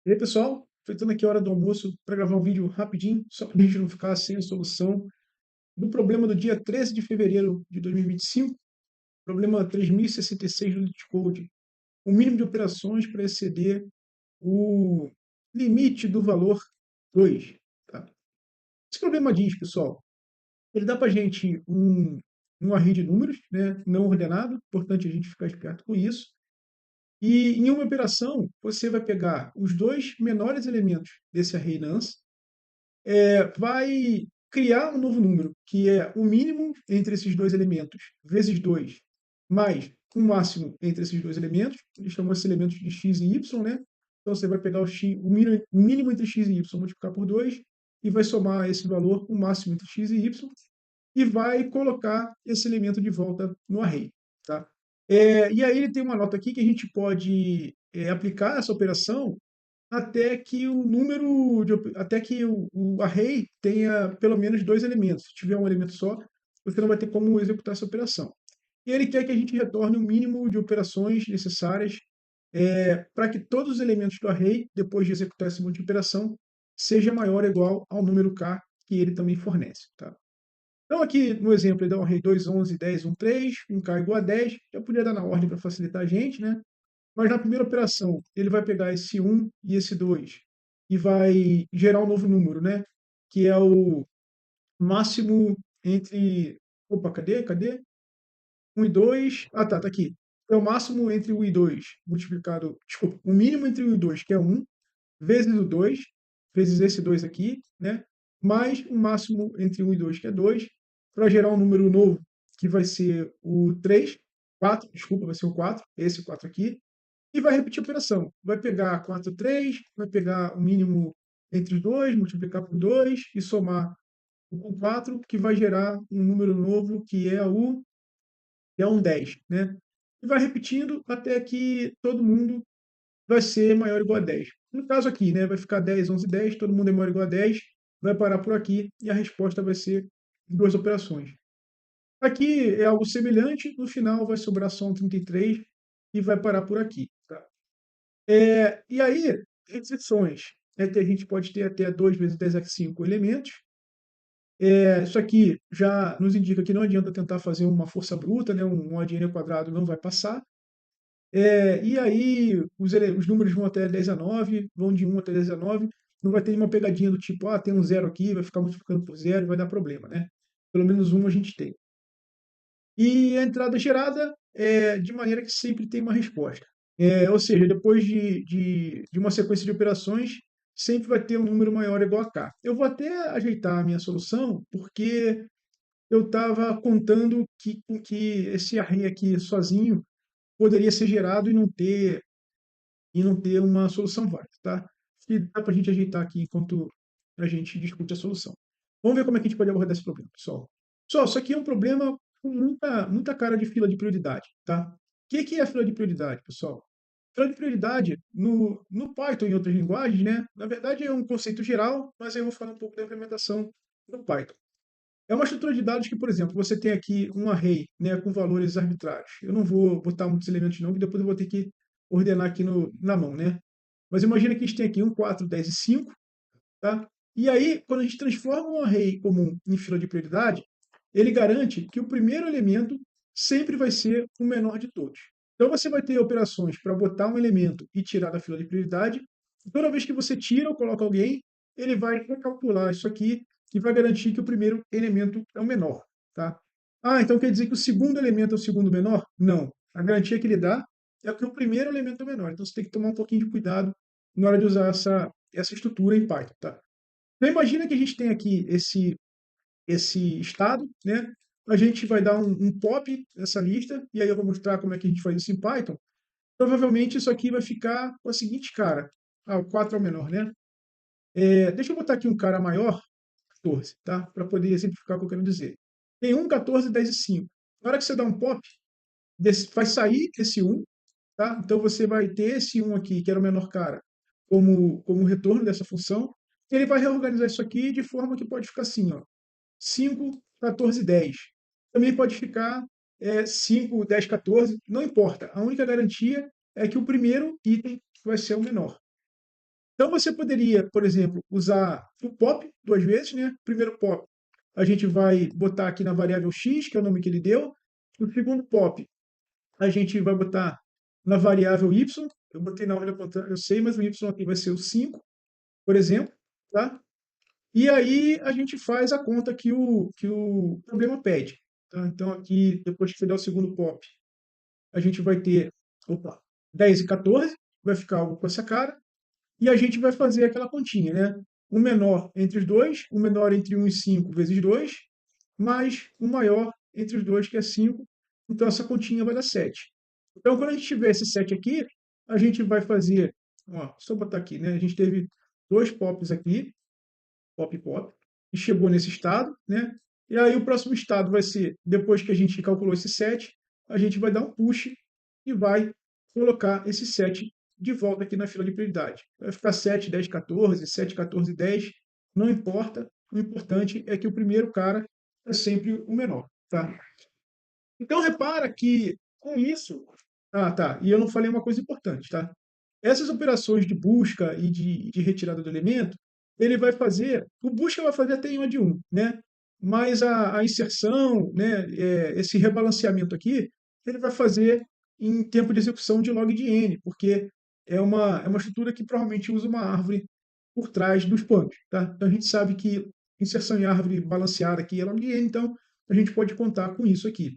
E aí, pessoal, aproveitando aqui a hora do almoço para gravar um vídeo rapidinho, só para a gente não ficar sem a solução do problema do dia 13 de fevereiro de 2025, problema 3066 do LeetCode, o mínimo de operações para exceder o limite do valor 2. Tá? Esse problema diz, pessoal, ele dá para a gente um array de números, né, não ordenado, importante a gente ficar esperto com isso. E em uma operação, você vai pegar os dois menores elementos desse array nonce, vai criar um novo número, que é o mínimo entre esses dois elementos, vezes 2, mais o máximo entre esses dois elementos. Eles chamam esses elementos de x e y, né? Então você vai pegar o mínimo entre x e y, multiplicar por 2, e vai somar esse valor, o máximo entre x e y, e vai colocar esse elemento de volta no array. Tá? E aí ele tem uma nota aqui que a gente pode aplicar essa operação até que até que o array tenha pelo menos dois elementos. Se tiver um elemento só, você não vai ter como executar essa operação. E ele quer que a gente retorne o mínimo de operações necessárias para que todos os elementos do array, depois de executar esse monte de operação, seja maior ou igual ao número k que ele também fornece. Tá? Então, aqui no exemplo, ele dá um array 2, 11, 10, 1, 3, 1k igual a 10. Eu podia dar na ordem para facilitar a gente, né? Mas na primeira operação, ele vai pegar esse 1 e esse 2 e vai gerar um novo número, né? Que é o máximo entre. Opa, cadê? 1 e 2. Ah, tá aqui. É o máximo entre 1 e 2 multiplicado. Desculpa, o mínimo entre 1 e 2, que é 1, vezes o 2, vezes esse 2 aqui, né? Mais o máximo entre 1 e 2, que é 2, para gerar um número novo, que vai ser o 3, 4, desculpa, vai ser o 4, esse 4 aqui, e vai repetir a operação. Vai pegar 4, 3, vai pegar o mínimo entre os dois, multiplicar por 2 e somar com 4, que vai gerar um número novo que é um 10. Né? E vai repetindo até que todo mundo vai ser maior ou igual a 10. No caso aqui, né, vai ficar 10, 11, 10, todo mundo é maior ou igual a 10, vai parar por aqui e a resposta vai ser duas operações. Aqui é algo semelhante, no final vai sobrar só um 33 e vai parar por aqui. Tá? E aí, exceções. É que a gente pode ter até 2 vezes 10 x 5 elementos. Isso aqui já nos indica que não adianta tentar fazer uma força bruta, né? Um ADN ao quadrado não vai passar. E aí, os números vão até 10 a 9, vão de 1 até 10 a 9. Não vai ter nenhuma pegadinha do tipo, tem um zero aqui, vai ficar multiplicando por zero e vai dar problema, né? Pelo menos um a gente tem. E a entrada gerada é de maneira que sempre tem uma resposta. Ou seja, depois de uma sequência de operações, sempre vai ter um número maior ou igual a k. Eu vou até ajeitar a minha solução, porque eu estava contando que esse array aqui sozinho poderia ser gerado e não ter uma solução válida. Tá? Acho que dá para a gente ajeitar aqui enquanto a gente discute a solução. Vamos ver como é que a gente pode abordar esse problema, pessoal. Pessoal, isso aqui é um problema com muita cara de fila de prioridade. Tá? O que é a fila de prioridade, pessoal? Fila de prioridade, no Python e em outras linguagens, né, na verdade é um conceito geral, mas aí eu vou falar um pouco da implementação no Python. É uma estrutura de dados que, por exemplo, você tem aqui um array, né, com valores arbitrários. Eu não vou botar muitos elementos não, que depois eu vou ter que ordenar aqui na mão, né? Mas imagina que a gente tem aqui 1, 4, 10 e 5, tá? E aí, quando a gente transforma um array comum em fila de prioridade, ele garante que o primeiro elemento sempre vai ser o menor de todos. Então você vai ter operações para botar um elemento e tirar da fila de prioridade. Toda vez que você tira ou coloca alguém, ele vai recalcular isso aqui e vai garantir que o primeiro elemento é o menor. Tá? Então quer dizer que o segundo elemento é o segundo menor? Não. A garantia que ele dá é que o primeiro elemento é o menor. Então você tem que tomar um pouquinho de cuidado na hora de usar essa estrutura em Python. Tá? Então imagina que a gente tem aqui esse estado, né? A gente vai dar um pop nessa lista, e aí eu vou mostrar como é que a gente faz isso em Python. Provavelmente isso aqui vai ficar com a seguinte cara. O 4 é o menor, né? Deixa eu botar aqui um cara maior, 14, tá? Para poder exemplificar o que eu quero dizer. Tem 1, 14, 10 e 5. Na hora que você dá um pop, vai sair esse 1, tá? Então você vai ter esse 1 aqui, que era o menor cara, como retorno dessa função. Ele vai reorganizar isso aqui de forma que pode ficar assim, ó. 5, 14, 10. Também pode ficar 5, 10, 14, não importa. A única garantia é que o primeiro item vai ser o menor. Então, você poderia, por exemplo, usar o pop duas vezes, né? Primeiro pop, a gente vai botar aqui na variável x, que é o nome que ele deu. O segundo pop, a gente vai botar na variável y. Eu botei na ordem contrária, eu sei, mas o y aqui vai ser o 5, por exemplo, tá? E aí a gente faz a conta que o problema pede, tá? Então, aqui, depois que você der o segundo pop, a gente vai ter, opa, 10 e 14, vai ficar algo com essa cara, e a gente vai fazer aquela continha, né? O menor entre os dois, o menor entre 1 e 5 vezes 2, mais o maior entre os dois, que é 5. Então, essa continha vai dar 7. Então, quando a gente tiver esse 7 aqui, a gente vai fazer, ó, só botar aqui, né? A gente teve dois pops aqui, pop pop, e chegou nesse estado, né? E aí o próximo estado vai ser, depois que a gente calculou esse 7, a gente vai dar um push e vai colocar esse 7 de volta aqui na fila de prioridade. Vai ficar 7, 10, 14, 7, 14, 10, não importa. O importante é que o primeiro cara é sempre o menor, tá? Então, repara que com isso. Ah, tá. E eu não falei uma coisa importante, tá? Essas operações de busca e de retirada do elemento, ele vai fazer. O busca vai fazer até em uma de um, né? Mas a inserção, né, esse rebalanceamento aqui, ele vai fazer em tempo de execução de log de n, porque é uma estrutura que provavelmente usa uma árvore por trás dos panos, tá? Então a gente sabe que inserção em árvore balanceada aqui é log de n, então a gente pode contar com isso aqui.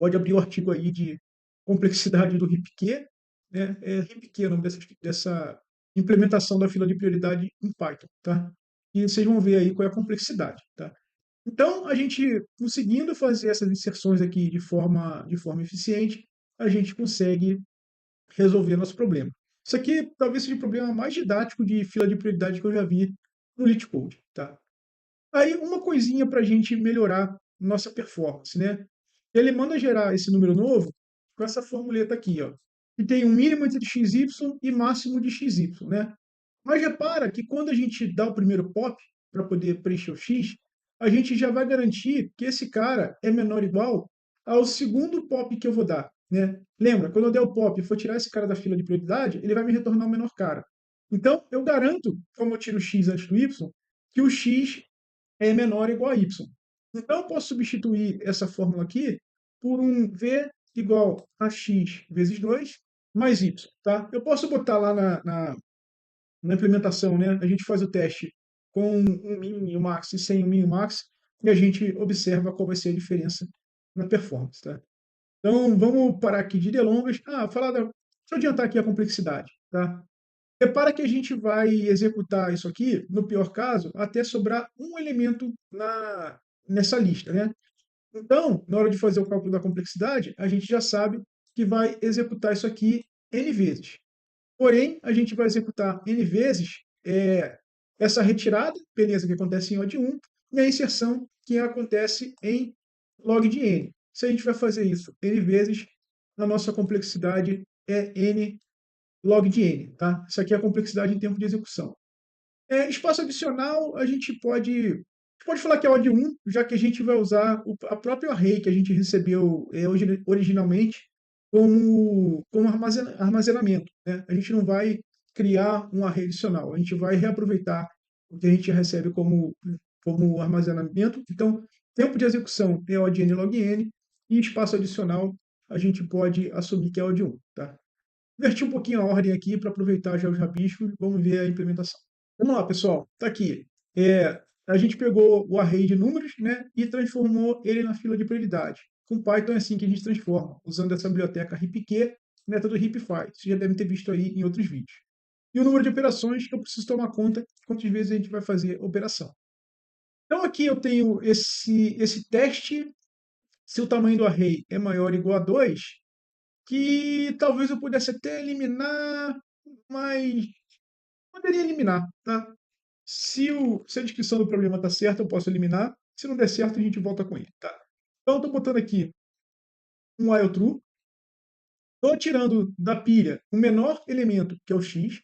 Pode abrir o artigo aí de complexidade do RIPQ, né? É RIPQ o nome dessa implementação da fila de prioridade em Python, tá? E vocês vão ver aí qual é a complexidade, tá? Então, a gente conseguindo fazer essas inserções aqui de forma eficiente, a gente consegue resolver nosso problema. Isso aqui talvez seja o problema mais didático de fila de prioridade que eu já vi no LeetCode, tá? Aí, uma coisinha para a gente melhorar nossa performance, né? Ele manda gerar esse número novo com essa formuleta aqui, ó, que tem um mínimo entre xy e máximo de xy, né? Mas repara que quando a gente dá o primeiro pop para poder preencher o x, a gente já vai garantir que esse cara é menor ou igual ao segundo pop que eu vou dar, né? Lembra, quando eu der o pop e for tirar esse cara da fila de prioridade, ele vai me retornar o menor cara. Então, eu garanto, como eu tiro o x antes do y, que o x é menor ou igual a y. Então, eu posso substituir essa fórmula aqui por um v igual a x vezes 2 mais y. Tá? Eu posso botar lá na implementação, né? A gente faz o teste com um min e um max e sem um min e um max, e a gente observa qual vai ser a diferença na performance. Tá? Então, vamos parar aqui de delongas. Deixa eu adiantar aqui a complexidade. Tá? Repara que a gente vai executar isso aqui, no pior caso, até sobrar um elemento nessa lista, né? Então, na hora de fazer o cálculo da complexidade, a gente já sabe que vai executar isso aqui n vezes. Porém, a gente vai executar n vezes essa retirada, beleza, que acontece em O de 1, e a inserção, que acontece em log de n. Se a gente vai fazer isso n vezes, a nossa complexidade é n log de n, tá? Isso aqui é a complexidade em tempo de execução. Espaço adicional, a gente pode falar que é O de 1, já que a gente vai usar a própria array que a gente recebeu originalmente como armazenamento, né? A gente não vai criar um array adicional, a gente vai reaproveitar o que a gente recebe como armazenamento. Então, tempo de execução é O de n log n, e espaço adicional a gente pode assumir que é O de 1, tá? Inverti um pouquinho a ordem aqui para aproveitar já os rabiscos. Vamos ver a implementação. Vamos lá, pessoal. Está aqui. A gente pegou o array de números, né, e transformou ele na fila de prioridade. Com Python é assim que a gente transforma, usando essa biblioteca RIPQ, método RIPFI. Vocês já devem ter visto aí em outros vídeos. E o número de operações que eu preciso tomar conta de quantas vezes a gente vai fazer a operação. Então aqui eu tenho esse teste, se o tamanho do array é maior ou igual a 2, que talvez eu pudesse até eliminar, mas poderia eliminar, tá? Se a descrição do problema está certa, eu posso eliminar. Se não der certo, a gente volta com ele, tá? Então, eu estou botando aqui um while true. Estou tirando da pilha o menor elemento, que é o x.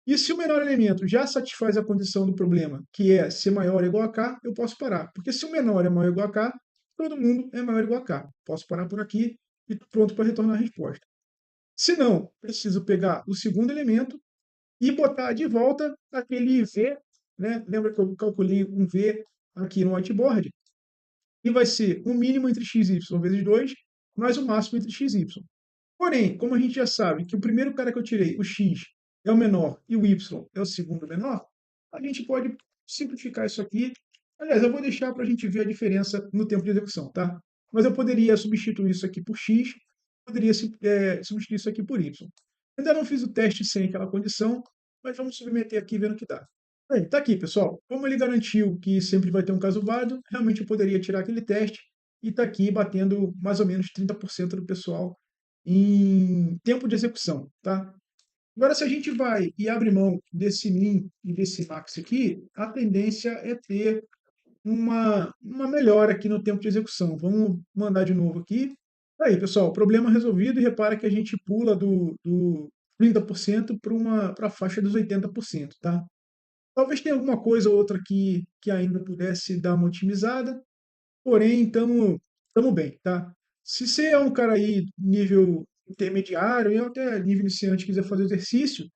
E se o menor elemento já satisfaz a condição do problema, que é ser maior ou igual a k, eu posso parar. Porque se o menor é maior ou igual a k, todo mundo é maior ou igual a k. Posso parar por aqui e pronto para retornar a resposta. Se não, preciso pegar o segundo elemento e botar de volta aquele V, né? Lembra que eu calculei um V aqui no whiteboard? E vai ser o mínimo entre x e y vezes 2, mais o máximo entre x e y. Porém, como a gente já sabe que o primeiro cara que eu tirei, o x, é o menor e o y é o segundo menor, a gente pode simplificar isso aqui. Aliás, eu vou deixar para a gente ver a diferença no tempo de execução, tá? Mas eu poderia substituir isso aqui por x, poderia substituir isso aqui por y. Ainda não fiz o teste sem aquela condição, mas vamos submeter aqui vendo o que dá. Bem, tá aqui, pessoal. Como ele garantiu que sempre vai ter um caso válido, realmente eu poderia tirar aquele teste e tá aqui batendo mais ou menos 30% do pessoal em tempo de execução, tá? Agora, se a gente vai e abre mão desse min e desse max aqui, a tendência é ter uma melhora aqui no tempo de execução. Vamos mandar de novo aqui. Aí, pessoal, problema resolvido, e repara que a gente pula do 30% para a faixa dos 80%, tá? Talvez tenha alguma coisa ou outra aqui que ainda pudesse dar uma otimizada, porém, estamos bem, tá? Se você é um cara aí nível intermediário e até nível iniciante quiser fazer exercício,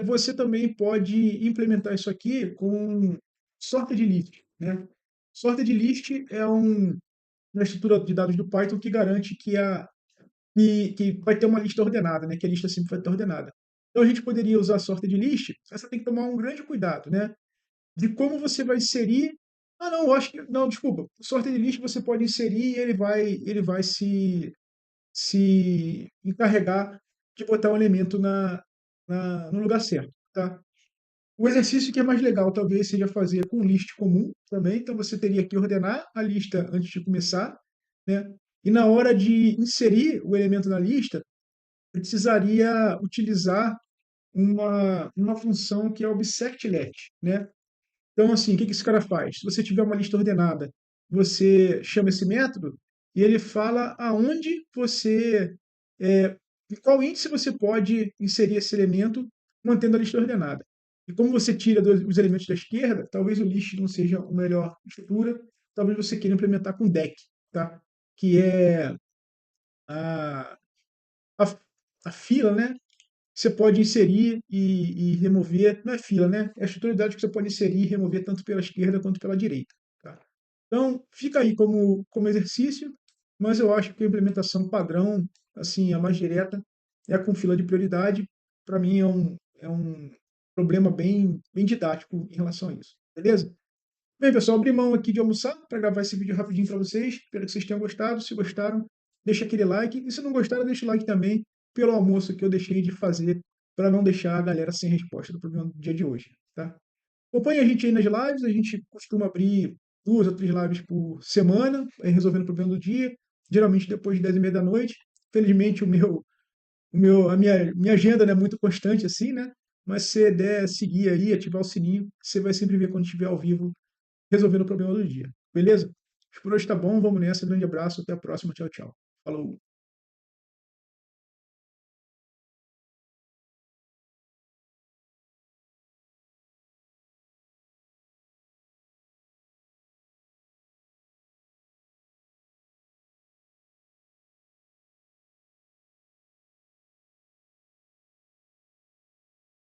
você também pode implementar isso aqui com sorte de list, né? Sorte de list é uma estrutura de dados do Python que garante que vai ter uma lista ordenada, né? Que a lista sempre vai estar ordenada. Então a gente poderia usar a sorte de list, mas você tem que tomar um grande cuidado, né? De como você vai inserir. Ah, não, eu acho que. Não, desculpa. O sorteio de lista você pode inserir e ele vai se encarregar de botar o elemento no lugar certo. Tá? O exercício que é mais legal talvez seja fazer com list comum também. Então você teria que ordenar a lista antes de começar. Né? E na hora de inserir o elemento na lista, precisaria utilizar uma função que é o bisectlet, né? Então, assim, o que esse cara faz? Se você tiver uma lista ordenada, você chama esse método e ele fala aonde você, em qual índice você pode inserir esse elemento mantendo a lista ordenada. E como você tira os elementos da esquerda, talvez o list não seja a melhor estrutura, talvez você queira implementar com deck, tá? Que é a, a, a fila, né? Você pode inserir e remover, não é fila, né? É a estrutura de dados que você pode inserir e remover tanto pela esquerda quanto pela direita. Tá? Então, fica aí como exercício, mas eu acho que a implementação padrão, assim, a mais direta, é a com fila de prioridade. Para mim, é um problema bem didático em relação a isso. Beleza? Bem, pessoal, abri mão aqui de almoçar para gravar esse vídeo rapidinho para vocês. Espero que vocês tenham gostado. Se gostaram, deixa aquele like. E se não gostaram, deixa o like também pelo almoço que eu deixei de fazer para não deixar a galera sem resposta do problema do dia de hoje. Tá? Acompanhe a gente aí nas lives. A gente costuma abrir 2 ou 3 lives por semana, resolvendo o problema do dia. Geralmente depois de 10h30 da noite. Felizmente, a minha agenda não é muito constante assim, né? Mas se você der seguir aí, ativar o sininho, você vai sempre ver quando estiver ao vivo resolvendo o problema do dia. Beleza? Por hoje tá bom, vamos nessa. Grande abraço, até a próxima. Tchau, tchau. Falou.